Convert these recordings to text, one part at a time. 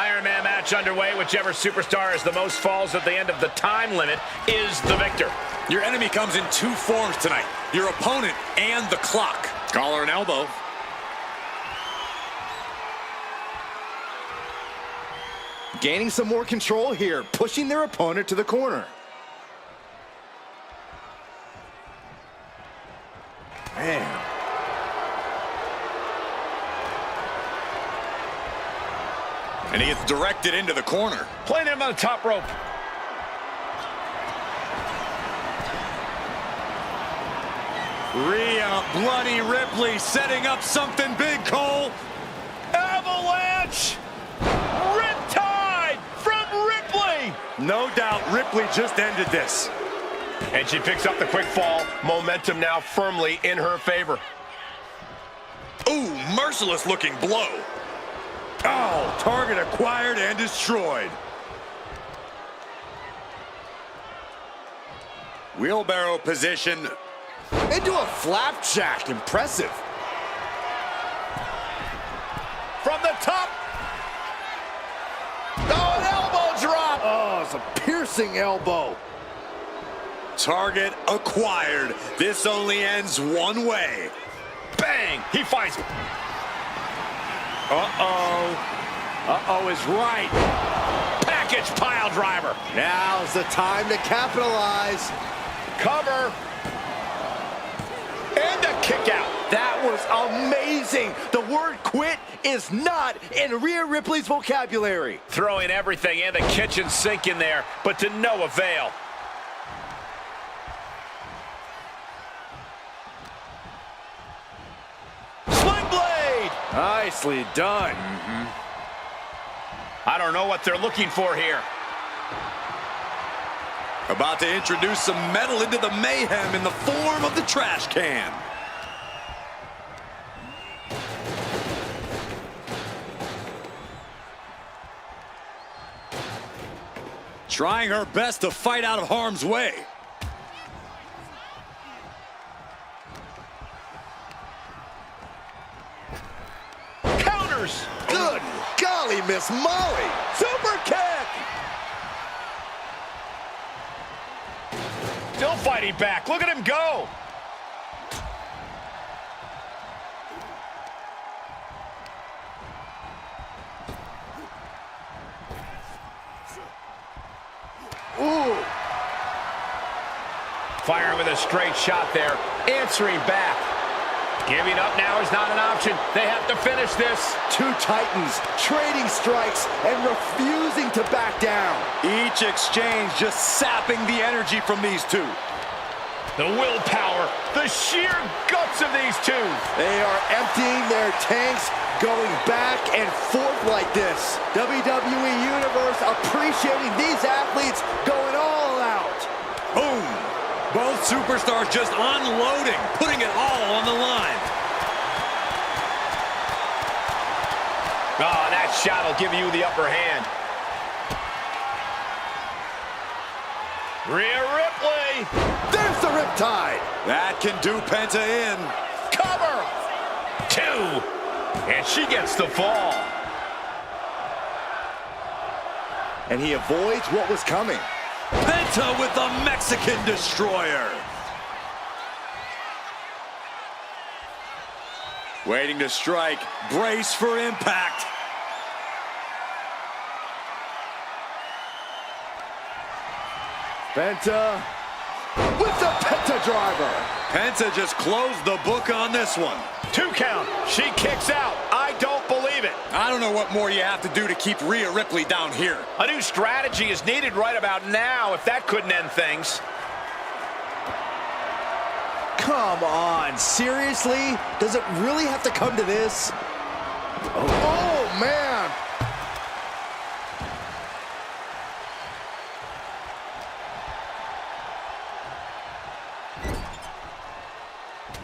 Iron Man match underway. Whichever superstar has the most falls at the end of the time limit is the victor. Your enemy comes in two forms tonight. Your opponent and the clock. Collar and elbow. Gaining some more control here, pushing their opponent to the corner. Man. And he gets directed into the corner. Playing him on the top rope. Rhea Bloody Ripley setting up something big, Cole. Avalanche! Riptide from Ripley! No doubt Ripley just ended this. And she picks up the quick fall. Momentum now firmly in her favor. Ooh, merciless looking blow. Oh, target acquired and destroyed. Wheelbarrow position. Into a flapjack. Impressive. From the top. Oh, an elbow drop. Oh, it's a piercing elbow. Target acquired. This only ends one way. Bang! He finds it. Uh-oh is right. Package pile driver. Now's the time to capitalize. Cover. And a kick out. That was amazing. The word quit is not in Rhea Ripley's vocabulary. Throwing everything and the kitchen sink in there, but to no avail. Sling blade. Nicely done. I don't know what they're looking for here. About to introduce some metal into the mayhem in the form of the trash can. Trying her best to fight out of harm's way. Counters. Good golly, Miss Molly. Super kick. Still fighting back. Look at him go. Ooh. Firing with a straight shot there. Answering back. Giving up now is not an option. They have to finish this. Two titans trading strikes and refusing to back down. Each exchange just sapping the energy from these two. The willpower, the sheer guts of these two. They are emptying their tanks, going back and forth like this. WWE Universe appreciating these athletes going all out. Boom! Both superstars just unloading, putting it all on the line. Oh, that shot will give you the upper hand. Rhea Ripley. There's the riptide. That can do Penta in. Cover. 2. And she gets the fall. And he avoids what was coming. Penta with the Mexican Destroyer. Waiting to strike. Brace for impact. Penta with the Penta driver. Penta just closed the book on this one. 2 count. She kicks out. I don't believe it. I don't know what more you have to do to keep Rhea Ripley down here. A new strategy is needed right about now if that couldn't end things. Come on, seriously? Does it really have to come to this? Oh man.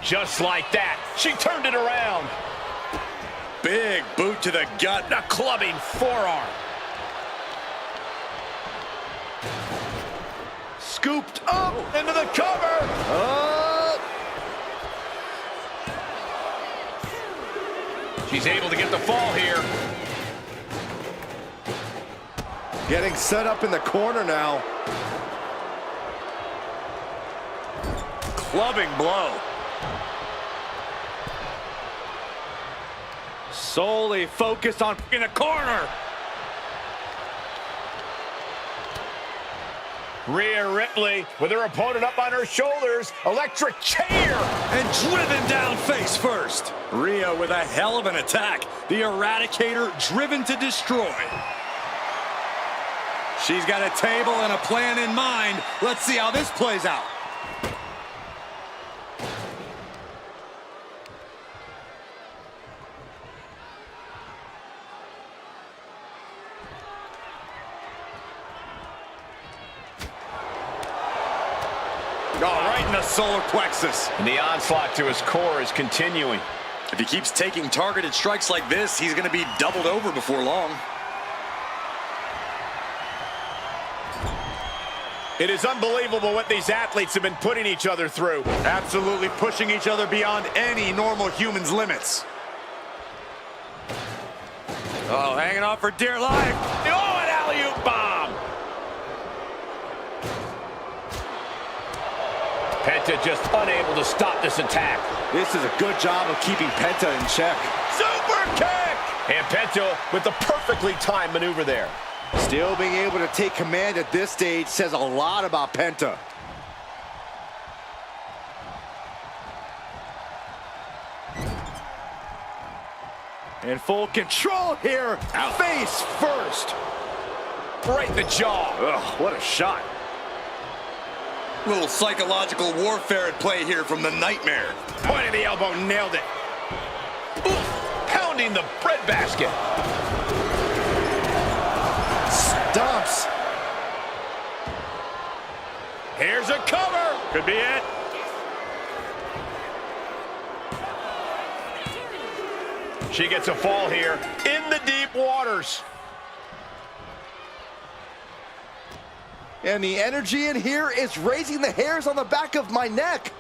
Just like that, she turned it around. Big boot to the gut. A clubbing forearm. Scooped up into the cover. She's able to get the fall here. Getting set up in the corner now. Clubbing blow. Solely focused on in the corner. Rhea Ripley with her opponent up on her shoulders. Electric chair. And driven down face first. Rhea with a hell of an attack. The Eradicator driven to destroy. She's got a table and a plan in mind. Let's see how this plays out. Oh, right in the solar plexus. And the onslaught to his core is continuing. If he keeps taking targeted strikes like this, he's going to be doubled over before long. It is unbelievable what these athletes have been putting each other through. Absolutely pushing each other beyond any normal human's limits. Oh, hanging on for dear life. Oh, an alley-oop bomb. Penta just unable to stop this attack. This is a good job of keeping Penta in check. Super kick! And Penta with the perfectly timed maneuver there. Still being able to take command at this stage says a lot about Penta. In full control here. Ow. Face first. Right in the jaw. Ugh, what a shot. Little psychological warfare at play here from the Nightmare. Point of the elbow, nailed it. Ooh, pounding the breadbasket. Stomps. Here's a cover. Could be it. She gets a fall here in the deep waters. And the energy in here is raising the hairs on the back of my neck.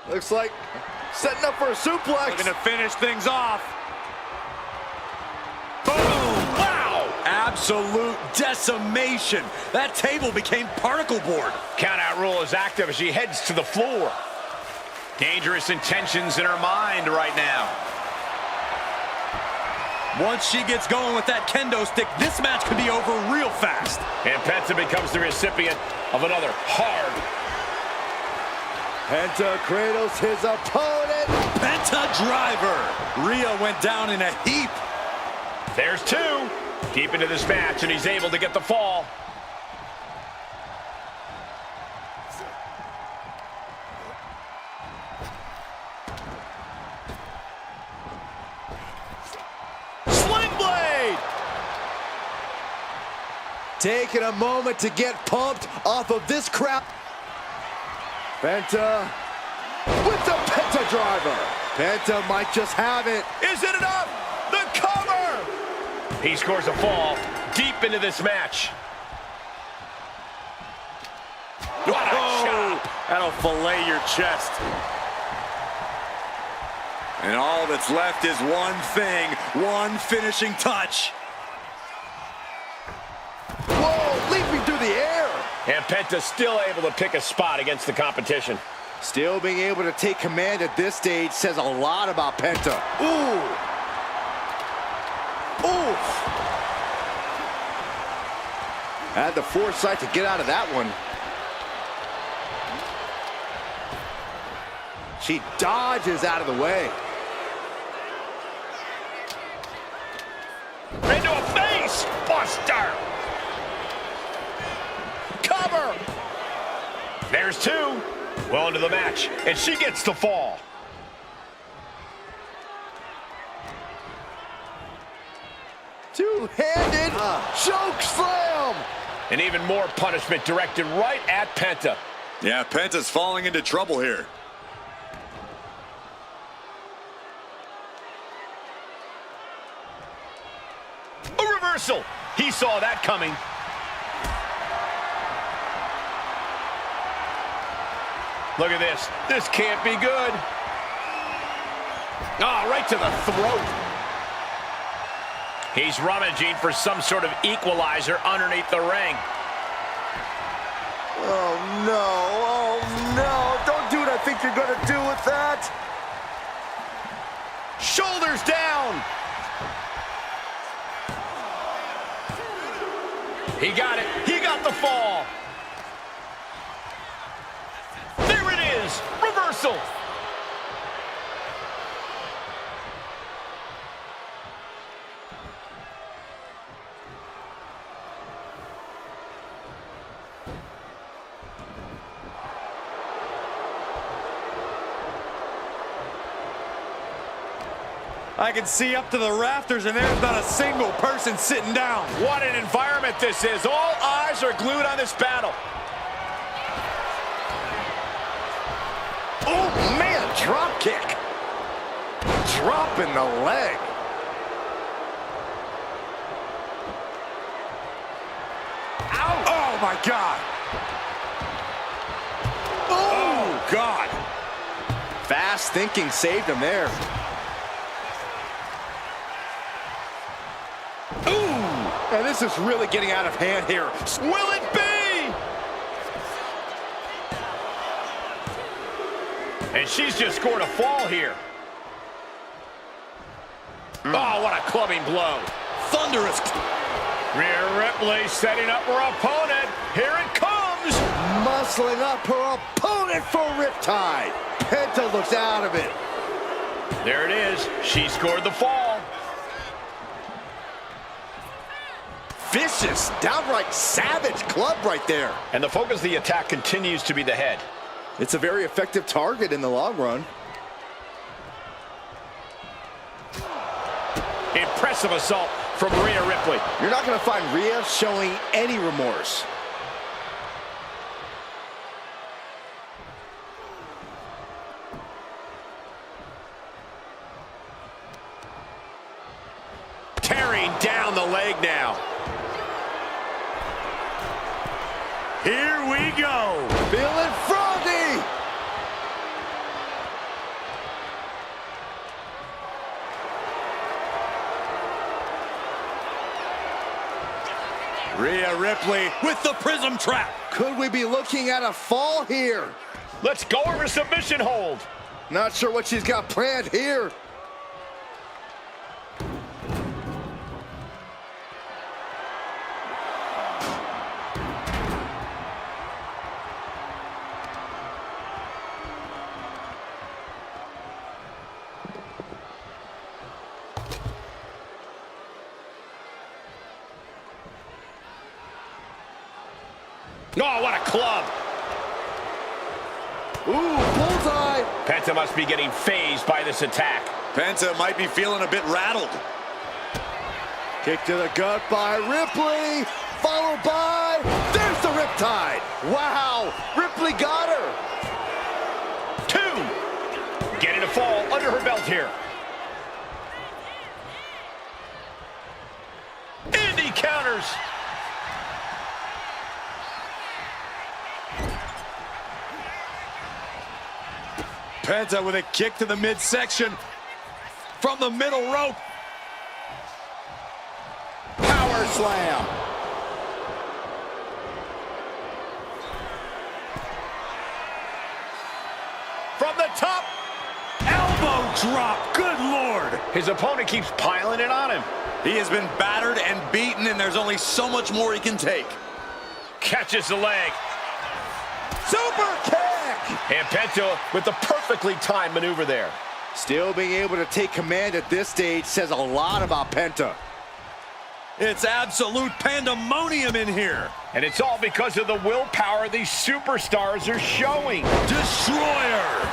Looks like setting up for a suplex. Looking to finish things off. Boom! Wow! Absolute decimation. That table became particle board. Countout rule is active as she heads to the floor. Dangerous intentions in her mind right now. Once she gets going with that kendo stick, this match could be over real fast. And Penta becomes the recipient of another hard. Penta cradles his opponent. Penta driver. Rhea went down in a heap. There's two. Deep into this match, and he's able to get the fall. Taking a moment to get pumped off of this crowd. Penta with the Penta driver. Penta might just have it. Is it enough? The cover! He scores a fall deep into this match. What a shot! That'll fillet your chest. And all that's left is one thing, one finishing touch. Whoa, leaping through the air. And Penta still able to pick a spot against the competition. Still being able to take command at this stage says a lot about Penta. Ooh. Oof. Had the foresight to get out of that one. She dodges out of the way. Into a face buster. Cover. There's two. Well into the match, and she gets the fall. Two-handed choke slam. And even more punishment directed right at Penta. Yeah, Penta's falling into trouble here. A reversal. He saw that coming. Look at this. This can't be good. Ah, right to the throat. He's rummaging for some sort of equalizer underneath the ring. Oh, no. Oh, no. Don't do what I think you're going to do with that. Shoulders down. He got it. He got the fall. There it is. Reversal. I can see up to the rafters, and there's not a single person sitting down. What an environment this is. All eyes are glued on this battle. Oh, man, drop kick. Dropping the leg. Ow! Oh, my God. Oh, God. Fast thinking saved him there. Ooh! And this is really getting out of hand here. Will it be? And she's just scored a fall here. Oh, what a clubbing blow. Thunderous. Rhea Ripley setting up her opponent. Here it comes. Muscling up her opponent for riptide. Penta looks out of it. There it is. She scored the fall. Vicious, downright savage club right there. And the focus of the attack continues to be the head. It's a very effective target in the long run. Impressive assault from Rhea Ripley. You're not going to find Rhea showing any remorse. Tearing down the leg now. Here we go. Feeling froggy. Rhea Ripley with the prism trap. Could we be looking at a fall here? Let's go over submission hold. Not sure what she's got planned here. Oh, what a club. Ooh, bullseye. Penta must be getting phased by this attack. Penta might be feeling a bit rattled. Kick to the gut by Ripley. Followed by, there's the riptide. Wow, Ripley got her. 2. Getting a fall under her belt here. And he counters. Penta with a kick to the midsection from the middle rope. Power slam. From the top. Elbow drop. Good Lord. His opponent keeps piling it on him. He has been battered and beaten, and there's only so much more he can take. Catches the leg. Super kick. And Penta with the perfectly timed maneuver there. Still being able to take command at this stage says a lot about Penta. It's absolute pandemonium in here. And it's all because of the willpower these superstars are showing. Destroyer.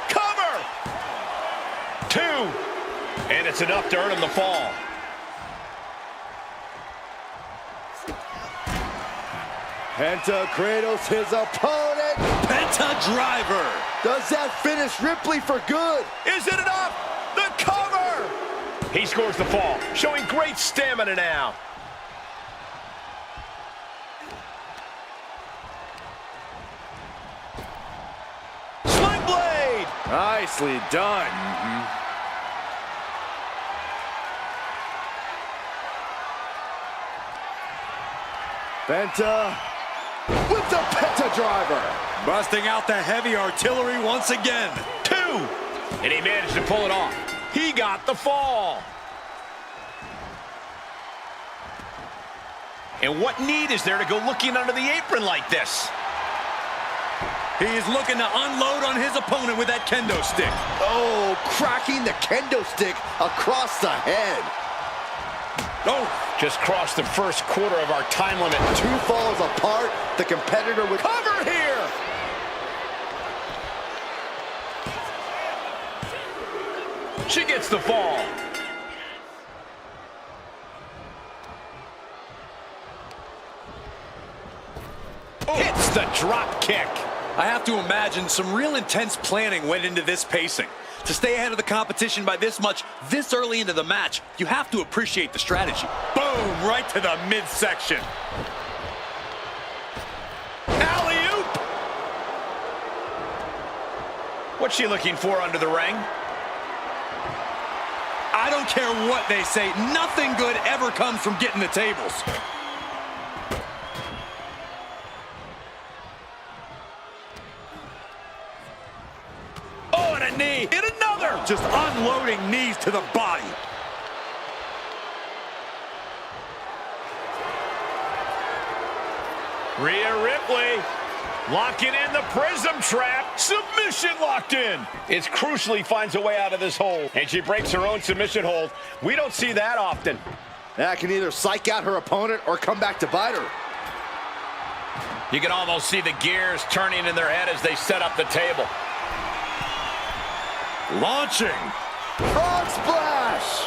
Cover. 2. And it's enough to earn him the fall. Penta cradles his opponent. Penta driver. Does that finish Ripley for good? Is it enough? The cover! He scores the fall, showing great stamina now. Sling blade! Nicely done. Penta with the Penta driver. Busting out the heavy artillery once again. 2. And he managed to pull it off. He got the fall. And what need is there to go looking under the apron like this? He's looking to unload on his opponent with that kendo stick. Oh, cracking the kendo stick across the head. Oh, just crossed the first quarter of our time limit. 2 falls apart, the competitor would Cover here. She gets the fall. Hits the drop kick. I have to imagine some real intense planning went into this pacing. To stay ahead of the competition by this much, this early into the match, you have to appreciate the strategy. Boom, right to the midsection. Alley-oop. What's she looking for under the ring? I don't care what they say, nothing good ever comes from getting the tables. Oh, and a knee. And another. Just unloading knees to the body. Rhea Ripley locking in the prism trap. Submission locked in. It's crucially finds a way out of this hold. And she breaks her own submission hold. We don't see that often. That can either psych out her opponent or come back to bite her. You can almost see the gears turning in their head as they set up the table. Launching. Frog splash.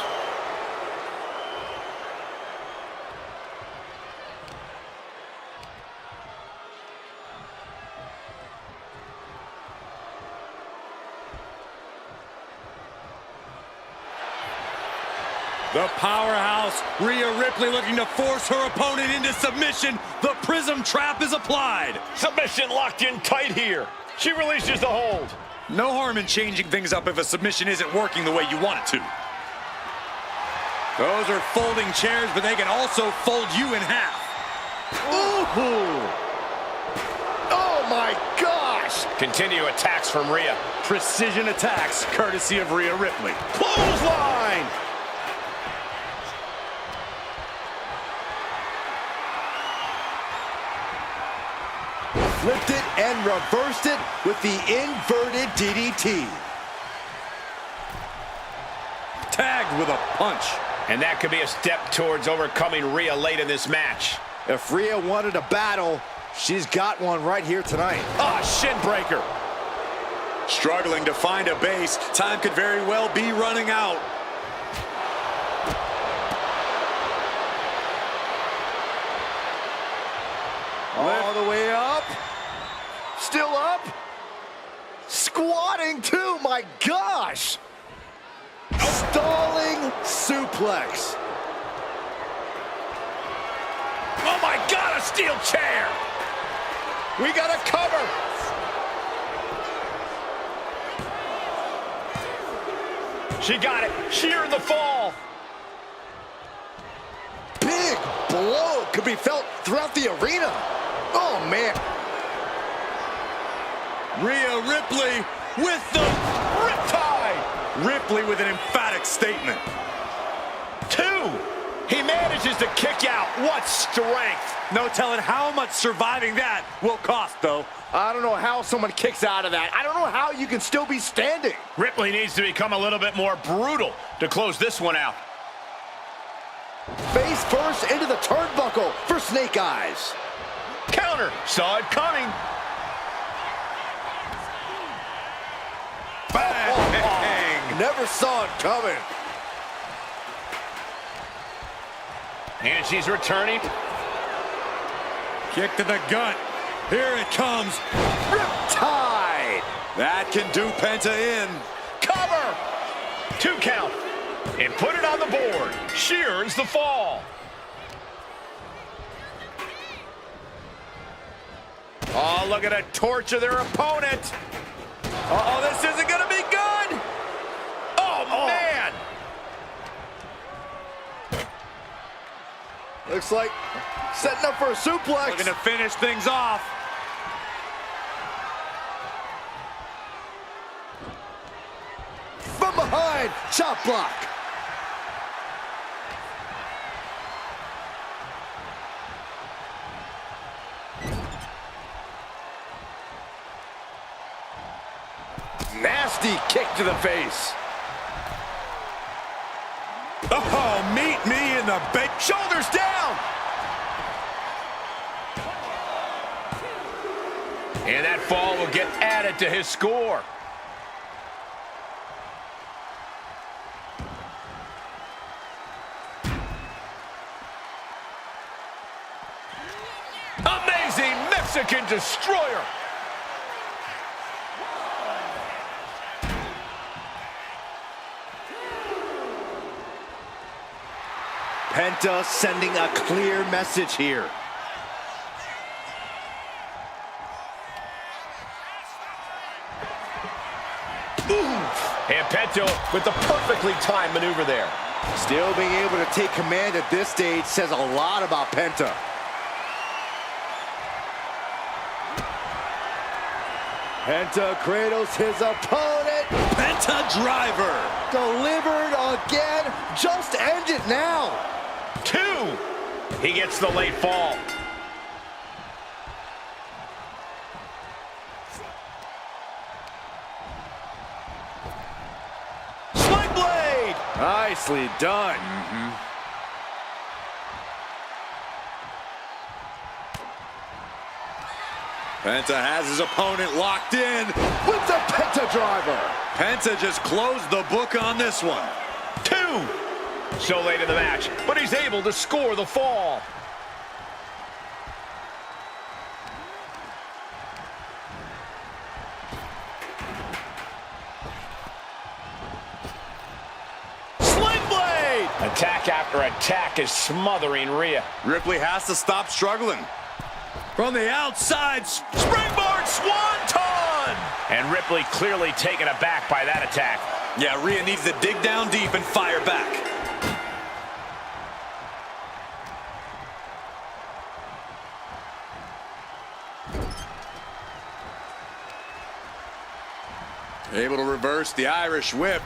The powerhouse, Rhea Ripley, looking to force her opponent into submission. The prism trap is applied. Submission locked in tight here. She releases the hold. No harm in changing things up if a submission isn't working the way you want it to. Those are folding chairs, but they can also fold you in half. Ooh. Oh my gosh. Continue attacks from Rhea. Precision attacks, courtesy of Rhea Ripley. Clothesline. Flipped it and reversed it with the inverted DDT. Tagged with a punch. And that could be a step towards overcoming Rhea late in this match. If Rhea wanted a battle, she's got one right here tonight. Ah, shin breaker. Struggling to find a base. Time could very well be running out. All the way up. Still up. Squatting too, my gosh. Stalling suplex. Oh my God, a steel chair. We got a cover. She got it. Sheer in the fall. Big blow could be felt throughout the arena. Oh man. Rhea Ripley with the Riptide. Ripley with an emphatic statement. 2. He manages to kick out. What strength. No telling how much surviving that will cost, though. I don't know how someone kicks out of that. I don't know how you can still be standing. Ripley needs to become a little bit more brutal to close this one out. Face first into the turnbuckle for Snake Eyes. Counter. Saw it coming. Bang! Never saw it coming. And she's returning. Kick to the gut. Here it comes. Riptide. That can do Penta in. Cover. 2 count. And put it on the board. Shears the fall. Oh, look at a torch of their opponent. Uh-oh, this isn't going to be good. Oh, man. Looks like Setting up for a suplex. Looking to finish things off. From behind, chop block. Nasty kick to the face. Oh, meet me in the bed. Shoulders down. And that fall will get added to his score. Amazing Mexican destroyer. Penta sending a clear message here. And Penta with the perfectly timed maneuver there. Still being able to take command at this stage says a lot about Penta. Penta cradles his opponent. Penta driver. Delivered again. Just end it now. 2. He gets the late fall. Sling blade. Nicely done. Penta has his opponent locked in. With the Penta driver. Penta just closed the book on this one. 2. So late in the match, but he's able to score the fall. Sling blade. Attack after attack is smothering Rhea. Ripley has to stop struggling. From the outside, Springboard swanton! And Ripley clearly taken aback by that attack. yeah, Rhea needs to dig down deep and fire back. Able to reverse the Irish whip.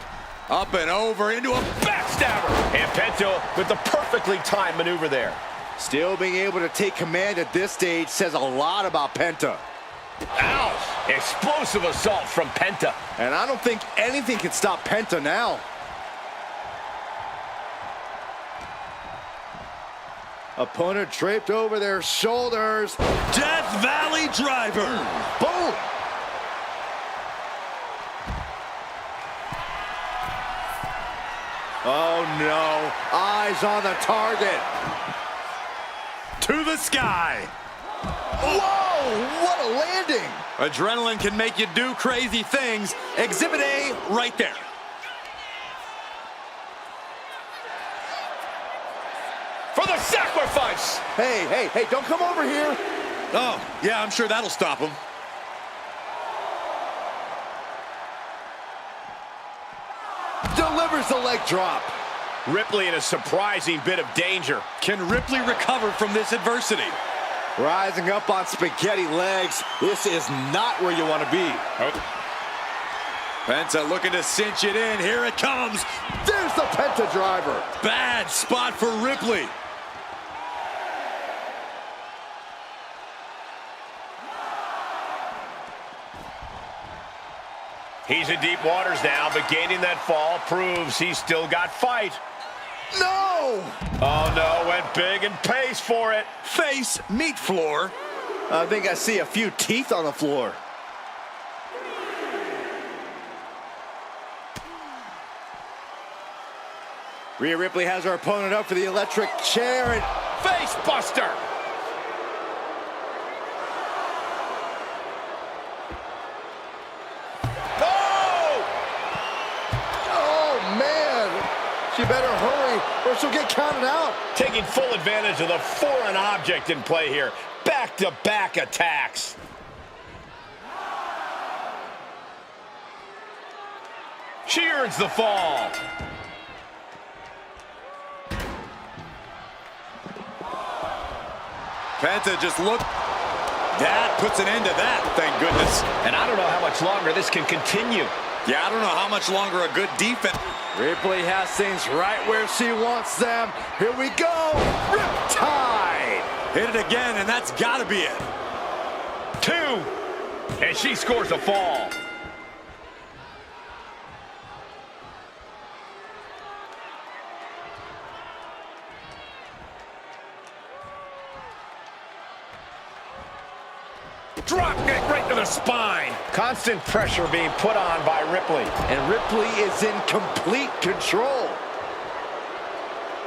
Up and over into a Backstabber. And Penta with the perfectly timed maneuver there. Still being able to take command at this stage says a lot about Penta. Ow! Explosive assault from Penta. And I don't think anything can stop Penta now. Opponent draped over their shoulders. Death Valley driver. Boom! Oh no, eyes on the target. To the sky. Whoa, what a landing. Adrenaline can make you do crazy things. Exhibit A right there. For the sacrifice! Hey, don't come over here. Oh, yeah, I'm sure that'll stop him. Delivers the leg drop. Ripley in a surprising bit of danger. Can Ripley recover from this adversity? Rising up on spaghetti legs. This is not where you want to be. Penta looking to cinch it in. Here it comes. There's the Penta driver. Bad spot for Ripley. He's in deep waters now, but gaining that fall proves he's still got fight. No! Oh no, went big and pays for it. Face, meat floor. I think I see a few teeth on the floor. Rhea Ripley has her opponent up for the electric chair and Face buster. she better hurry or she'll get counted out. Taking full advantage of the foreign object in play here. Back-to-back attacks. She earns the fall. Penta just look. That puts an end to that, thank goodness. And I don't know how much longer this can continue. Yeah, I don't know how much longer a good defense. Ripley has things right where she wants them. Here we go. Riptide. Hit it again, and that's got to be it. 2. And she scores a fall. Drop kick right to the spine. Constant pressure being put on by Ripley. And Ripley is in complete control.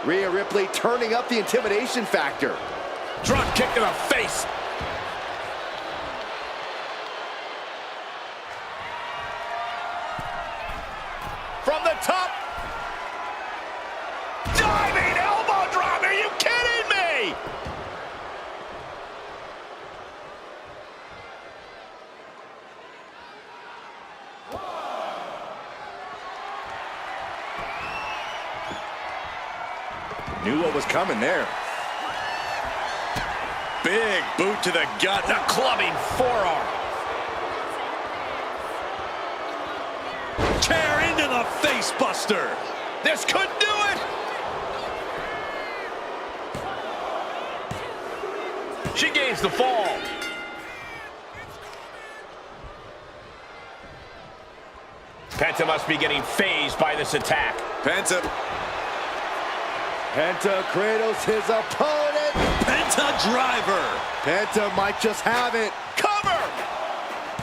Rhea Ripley turning up the intimidation factor. Drop kick to the face. From the top. Diving elbow drop. Are you kidding me? Knew what was coming there. Big boot to the gut. The clubbing forearm. Chair into the face buster. This could do it. She gains the fall. Penta must be getting phased by this attack. Penta cradles his opponent. Penta driver. Penta might just have it. Cover.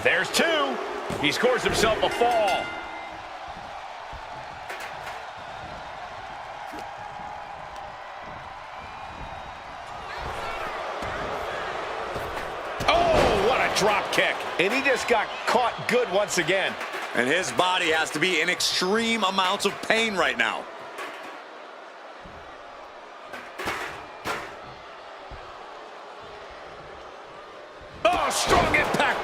There's 2. He scores himself a fall. Oh, what a drop kick. And he just got caught good once again. And his body has to be in extreme amounts of pain right now. Oh, strong impact.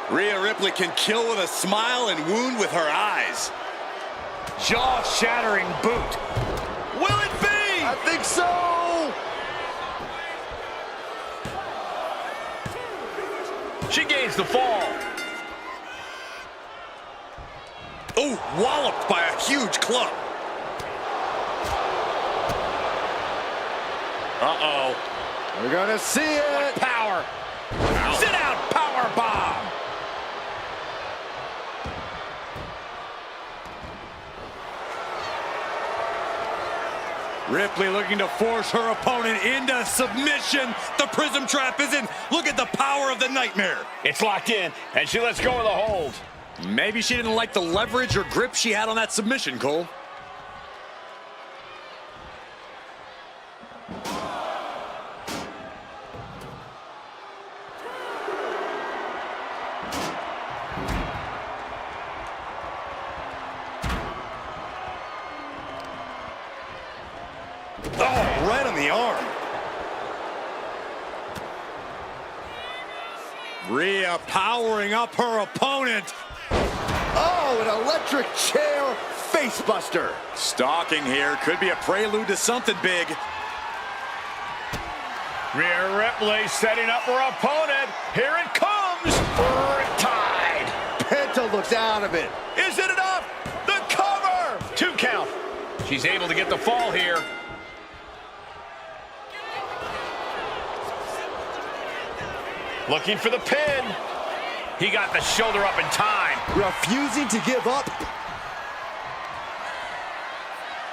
Rhea Ripley can kill with a smile and wound with her eyes. Jaw-shattering boot. Will it be? I think so. She gains the fall. Oh, walloped by a huge club. Uh-oh. We're gonna see it. Power. Sit out power bomb. Ripley looking to force her opponent into submission. The prism trap is in. Look at the power of the nightmare. It's locked in, and she lets go of the hold. Maybe she didn't like the leverage or grip she had on that submission, Cole. Oh, right on the arm. Rhea powering up her opponent. Oh, an electric chair facebuster. Stalking here could be a prelude to something big. Rhea Ripley setting up her opponent. Here it comes. Riptide. Penta looks out of it. Is it enough? The cover. 2 count. She's able to get the fall here. Looking for the pin. He got the shoulder up in time. Refusing to give up.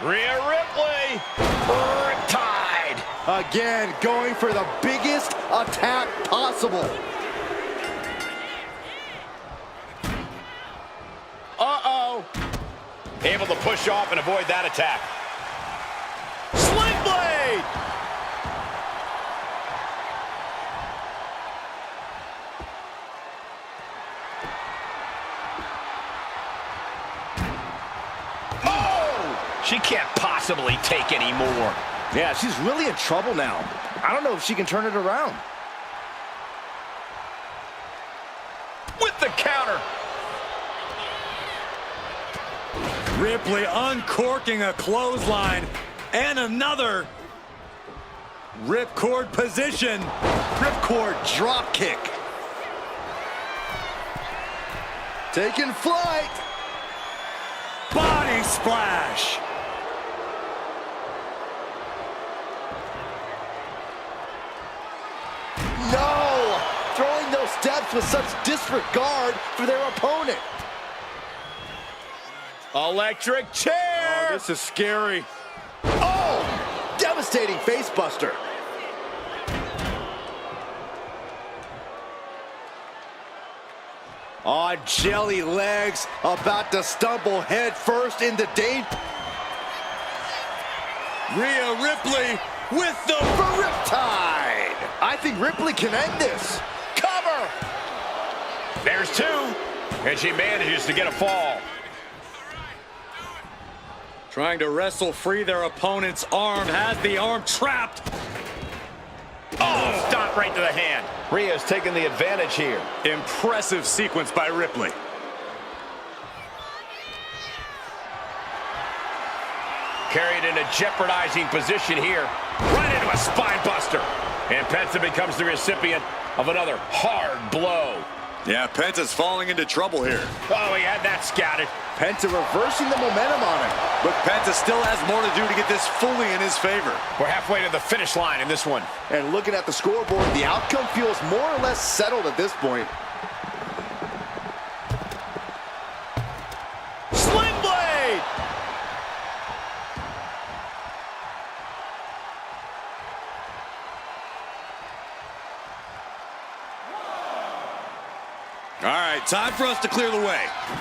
Rhea Ripley. Riptide. Again, going for the biggest attack possible. Uh-oh. Able to push off and avoid that attack. Sling blade. She can't possibly take any more. Yeah, she's really in trouble now. I don't know if she can turn it around. With the counter. Ripley uncorking a clothesline. And another. Ripcord position. Ripcord drop kick. Taking flight. Body splash. No! Throwing those steps with such disregard for their opponent. Electric chair! Oh, this is scary. Oh! Devastating facebuster. On jelly legs, about to stumble head first into danger. Rhea Ripley with the Riptide. I think Ripley can end this. Cover! There's two, and she manages to get a fall. Trying to wrestle free their opponent's arm, has the arm trapped. Oh, stop right to the hand. Rhea's taking the advantage here. Impressive sequence by Ripley. Carried in a jeopardizing position here. Right into a spine buster. And Penta becomes the recipient of another hard blow. Yeah, Penta's falling into trouble here. Oh, he had that scouted. Penta reversing the momentum on him. But Penta still has more to do to get this fully in his favor. We're halfway to the finish line in this one. And looking at the scoreboard, the outcome feels more or less settled at this point. Sling blade! All right, time for us to clear the way.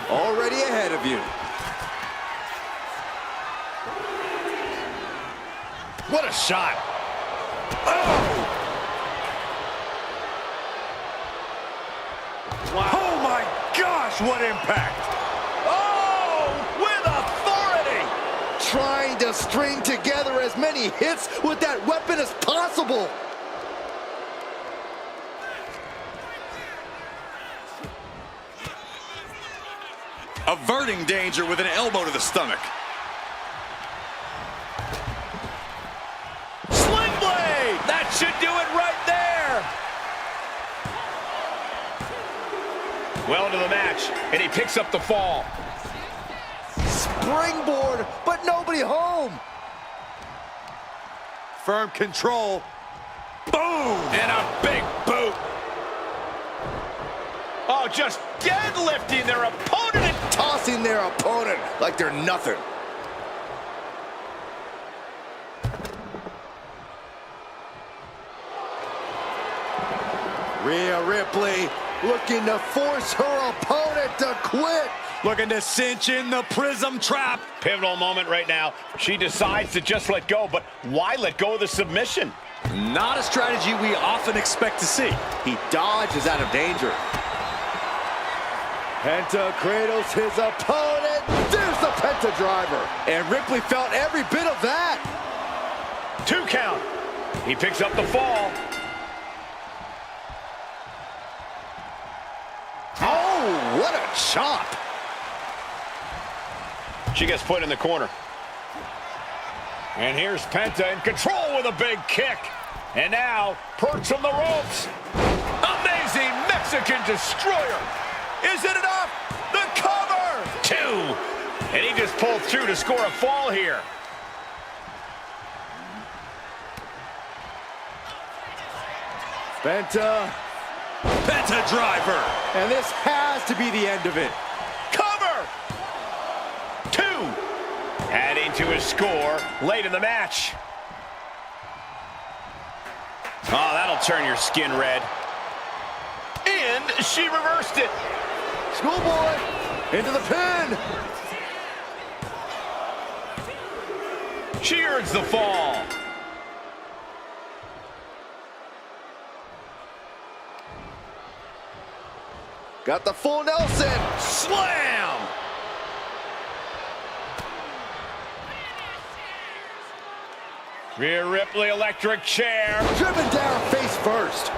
Already ahead of you. What a shot. Oh! Wow. Oh my gosh, what impact! Oh, with authority! Trying to string together as many hits with that weapon as possible. Averting danger with an elbow to the stomach. Sling blade! That should do it right there! Well into the match, and he picks up the fall. Springboard, but nobody home. Firm control. Boom! And a big boot. Oh, just deadlifting their opponent and Tossing their opponent like they're nothing. Rhea Ripley looking to force her opponent to quit. Looking to cinch in the prism trap. pivotal moment right now. She decides to just let go, but why let go of the submission? Not a strategy we often expect to see. He dodges out of danger. Penta cradles his opponent. There's the Penta driver. And Ripley felt every bit of that. 2 count. He picks up the fall. Oh, what a chop. She gets put in the corner. And here's Penta in control with a big kick. And now, perched from the ropes. Amazing Mexican destroyer. Is it enough? The cover! 2. And he just pulled through to score a fall here. Penta driver. And this has to be the end of it. Cover! 2. Adding to his score late in the match. Oh, that'll turn your skin red. And she reversed it. Schoolboy into the pin. She earns the fall. Got the full Nelson. Slam! Rhea Ripley electric chair. Driven down face first.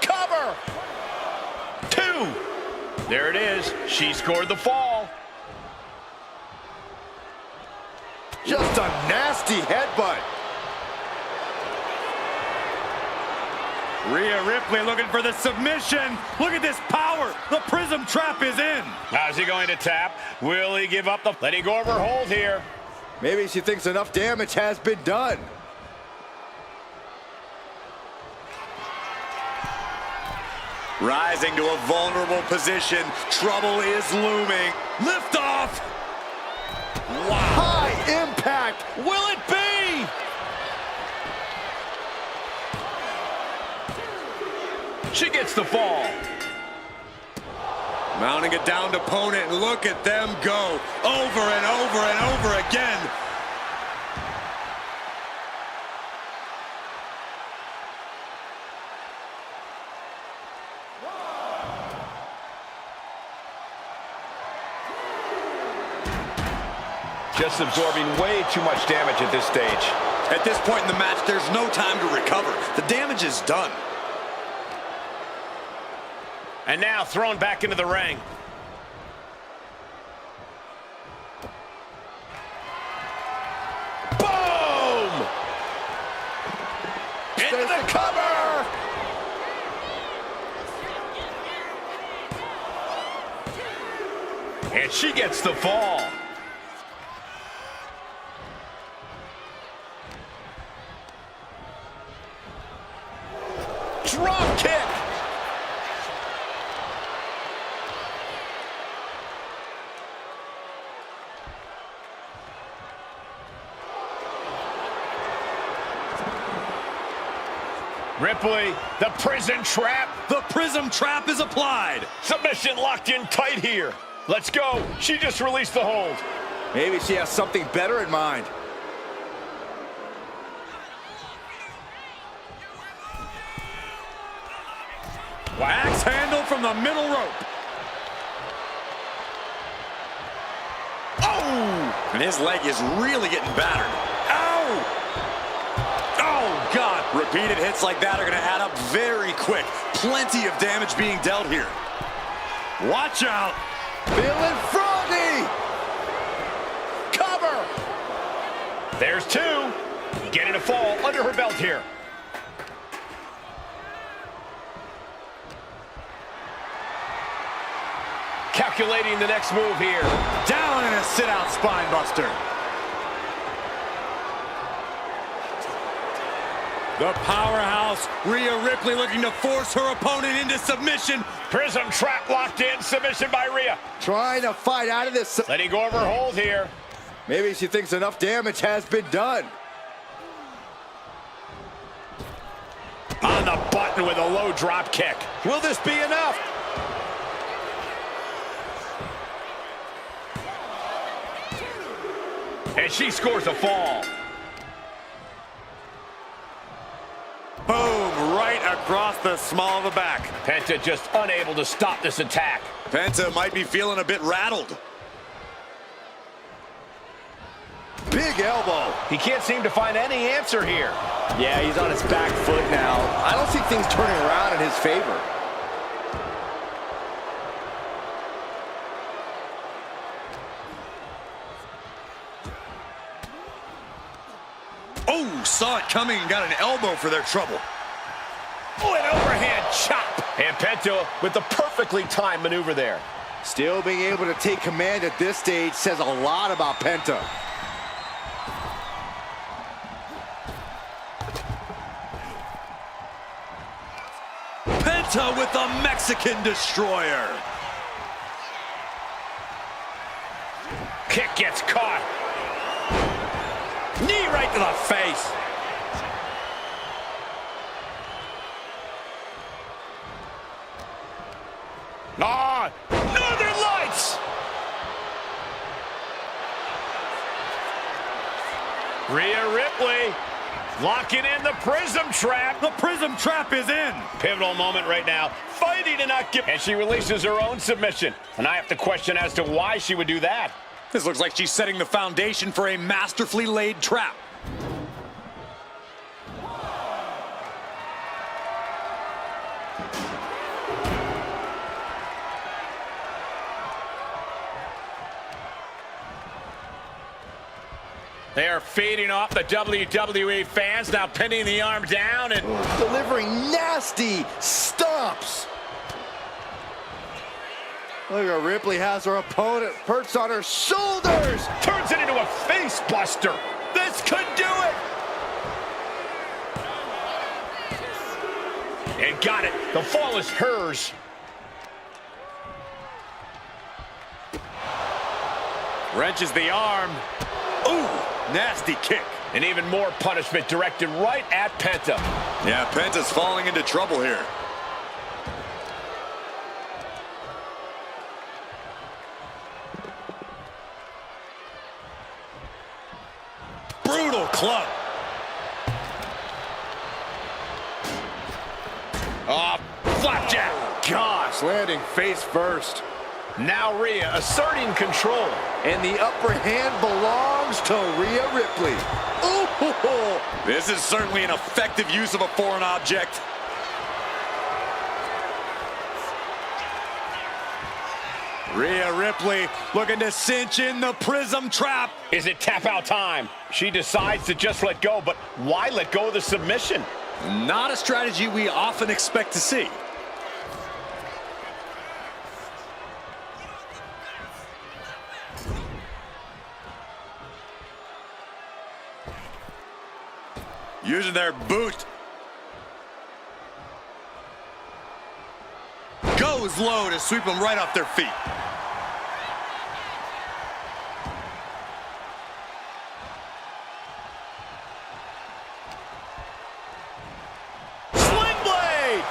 Cover! 2. There it is. She scored the fall. Just a nasty headbutt. Rhea Ripley looking for the submission. Look at this power. The Prism Trap is in. How's he going to tap? Will he give up the... Letting go of her hold here. Maybe she thinks enough damage has been done. Rising to a vulnerable position. Trouble is looming. Lift off. Wow. High impact. Will it be? She gets the fall. Mounting a downed opponent. Look at them go. Over and over and over again. Just absorbing way too much damage at this stage. At this point in the match, there's no time to recover. The damage is done. And now thrown back into the ring. Boom! Into the cover! And she gets the fall. Drop kick! Ripley, the prison trap. The Prism Trap is applied. Submission locked in tight here. Let's go. She just released the hold. Maybe she has something better in mind. Axe handle from the middle rope. Oh! And his leg is really getting battered. Ow! Oh, God. Repeated hits like that are going to add up very quick. Plenty of damage being dealt here. Watch out. Feeling froggy. Cover. There's two. Getting a fall under her belt here. Calculating the next move here. Down in a sit-out spine buster. The powerhouse, Rhea Ripley, looking to force her opponent into submission. Prism trap locked in. Submission by Rhea. Trying to fight out of this. Letting go of her hold here. Maybe she thinks enough damage has been done. On the button with a low drop kick. Will this be enough? And she scores a fall. Boom, right across the small of the back. Penta just unable to stop this attack. Penta might be feeling a bit rattled. Big elbow. He can't seem to find any answer here. Yeah, he's on his back foot now. I don't see things turning around in his favor. Oh, saw it coming and got an elbow for their trouble. Oh, an overhand chop. And Penta with the perfectly timed maneuver there. Still being able to take command at this stage says a lot about Penta. Penta with the Mexican Destroyer. Kick gets caught. Knee right to the face. Ah, Northern Lights. Rhea Ripley locking in the Prism Trap. The Prism Trap is in. Pivotal moment right now. Fighting to not give. And she releases her own submission. And I have to question as to why she would do that. This looks like she's setting the foundation for a masterfully laid trap. They are feeding off the WWE fans, now pinning the arm down and delivering nasty stomps. Look at Ripley has her opponent perched on her shoulders. Turns it into a face buster. This could do it. And got it. The fall is hers. Wrenches the arm. Ooh, nasty kick. And even more punishment directed right at Penta. Yeah, Penta's falling into trouble here. Brutal club. Oh, flapjack. Gosh, landing face first. Now Rhea asserting control. And the upper hand belongs to Rhea Ripley. Ooh! This is certainly an effective use of a foreign object. Rhea Ripley looking to cinch in the prism trap. Is it tap out time? She decides to just let go, but why let go of the submission? Not a strategy we often expect to see. Using their boot. Goes low to sweep them right off their feet. Sling blade!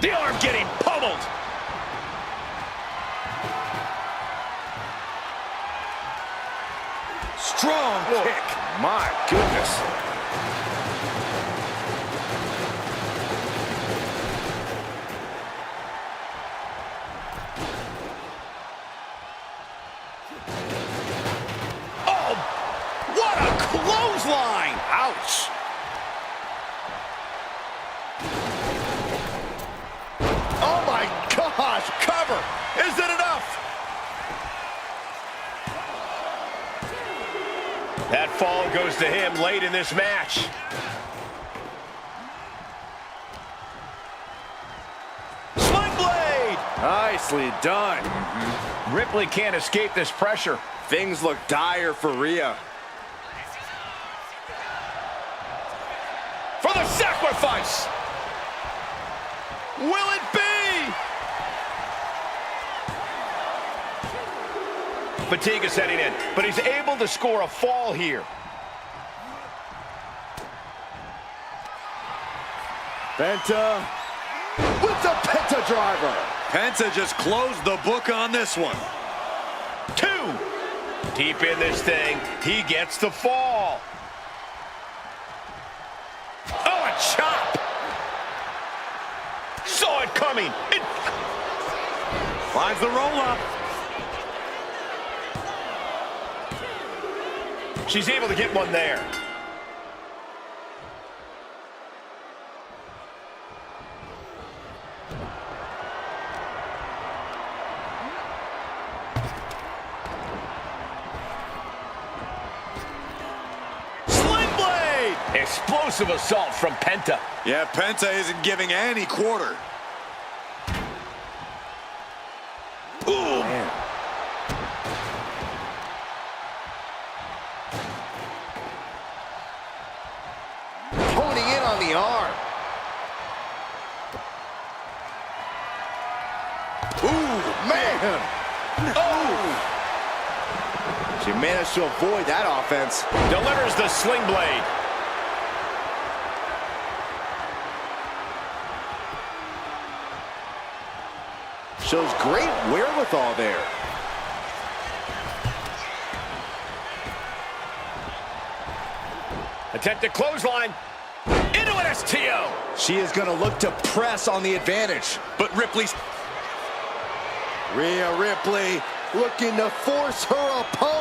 The arm getting pummeled. Strong kick. My goodness. Oh, what a clothesline! Ouch! Oh my gosh, cover. Is it enough? That fall goes to him late in this match. Sling blade! Nicely done. Ripley can't escape this pressure. Things look dire for Rhea. For the sacrifice! Will it be? Fatigue is setting in, but he's able to score a fall here. Penta with the Penta driver. Penta just closed the book on this one. 2. Deep in this thing, he gets the fall. Oh, a chop! Saw it coming. Finds the roll-up. She's able to get one there. Sling blade! Explosive assault from Penta. Yeah, Penta isn't giving any quarter. Ooh! Man. Honing in on the arm. Ooh, man. Oh! She managed to avoid that offense. Delivers the sling blade. Shows great wherewithal there. Attempted clothesline. Into an STO. She is going to look to press on the advantage. But Ripley's... Rhea Ripley looking to force her opponent.